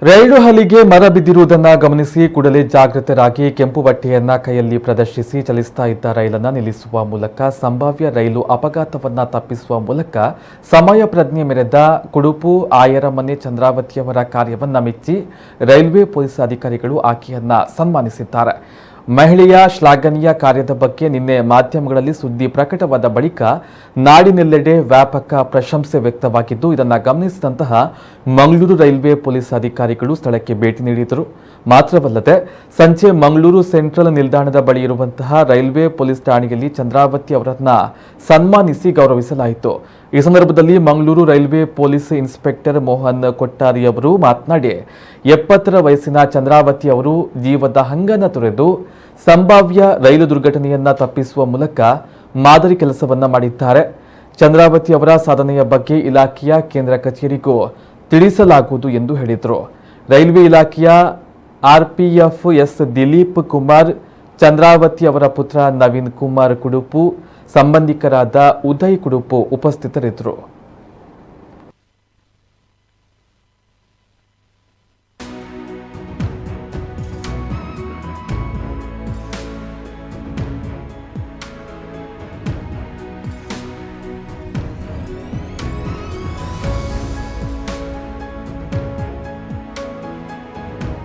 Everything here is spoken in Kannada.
ರೈಲು ಹಳಿಗೆ ಮರ ಬಿದ್ದಿರುವುದನ್ನು ಗಮನಿಸಿ ಕೂಡಲೇ ಜಾಗೃತರಾಗಿ ಕೆಂಪು ಬಟ್ಟೆಯನ್ನ ಕೈಯಲ್ಲಿ ಪ್ರದರ್ಶಿಸಿ ಚಲಿಸ್ತಾ ಇದ್ದ ರೈಲನ್ನು ನಿಲ್ಲಿಸುವ ಮೂಲಕ ಸಂಭಾವ್ಯ ರೈಲು ಅಪಘಾತವನ್ನ ತಪ್ಪಿಸುವ ಮೂಲಕ ಸಮಯ ಪ್ರಜ್ಞೆ ಮೆರೆದ ಕುಡುಪು ಆಯರಮನೆ ಚಂದ್ರಾವತಿಯವರ ಕಾರ್ಯವನ್ನ ಮೆಚ್ಚಿ ರೈಲ್ವೆ ಪೊಲೀಸ್ ಅಧಿಕಾರಿಗಳು ಆಕೆಯನ್ನ ಸನ್ಮಾನಿಸಿದ್ದಾರೆ. ಮಹಿಳೆಯ ಶ್ಲಾಘನೀಯ ಕಾರ್ಯದ ಬಗ್ಗೆ ನಿನ್ನೆ ಮಾಧ್ಯಮಗಳಲ್ಲಿ ಸುದ್ದಿ ಪ್ರಕಟವಾದ ಬಳಿಕ ನಾಡಿನೆಲ್ಲೆಡೆ ವ್ಯಾಪಕ ಪ್ರಶಂಸೆ ವ್ಯಕ್ತವಾಗಿದ್ದು, ಇದನ್ನು ಗಮನಿಸಿದಂತಹ ಮಂಗಳೂರು ರೈಲ್ವೆ ಪೊಲೀಸ್ ಅಧಿಕಾರಿಗಳು ಸ್ಥಳಕ್ಕೆ ಭೇಟಿ ನೀಡಿದರು. ಮಾತ್ರವಲ್ಲದೆ ಸಂಜೆ ಮಂಗಳೂರು ಸೆಂಟ್ರಲ್ ನಿಲ್ದಾಣದ ಬಳಿ ಇರುವಂತಹ ರೈಲ್ವೆ ಪೊಲೀಸ್ ಠಾಣೆಯಲ್ಲಿ ಚಂದ್ರಾವತಿ ಅವರನ್ನ ಸನ್ಮಾನಿಸಿ ಗೌರವಿಸಲಾಯಿತು. ಈ ಸಂದರ್ಭದಲ್ಲಿ Mangaluru railway police inspector Mohan Kottari ಅವರು ಮಾತನಾಡಿ, 70ರ ವಯಸ್ಸಿನ ಚಂದ್ರಾವತಿ ಅವರು ಜೀವದ ಹಂಗನ್ನು ತೊರೆದು ಸಂಭಾವ್ಯ ರೈಲು ದುರ್ಘಟನೆಯನ್ನ ತಪ್ಪಿಸುವ ಮೂಲಕ ಮಾದರಿ ಕೆಲಸವನ್ನ ಮಾಡಿದ್ದಾರೆ. ಚಂದ್ರಾವತಿ ಅವರ ಸಾಧನೆಯ ಬಗ್ಗೆ ಇಲಾಖೆಯ ಕೇಂದ್ರ ಕಚೇರಿಗೂ ತಿಳಿಸಲಾಗುವುದು ಎಂದು ಹೇಳಿದರು. ರೈಲ್ವೆ ಇಲಾಖೆಯ ಆರ್ಪಿಎಫ್ ಎಸ್ ದಿಲೀಪ್ ಕುಮಾರ್, ಚಂದ್ರಾವತಿ ಅವರ ಪುತ್ರ ನವೀನ್ ಕುಮಾರ್ ಕುಡುಪು, ಸಂಬಂಧಿಕರಾದ ಉದಯ್ ಕುಡುಪು ಉಪಸ್ಥಿತರಿದ್ದರು.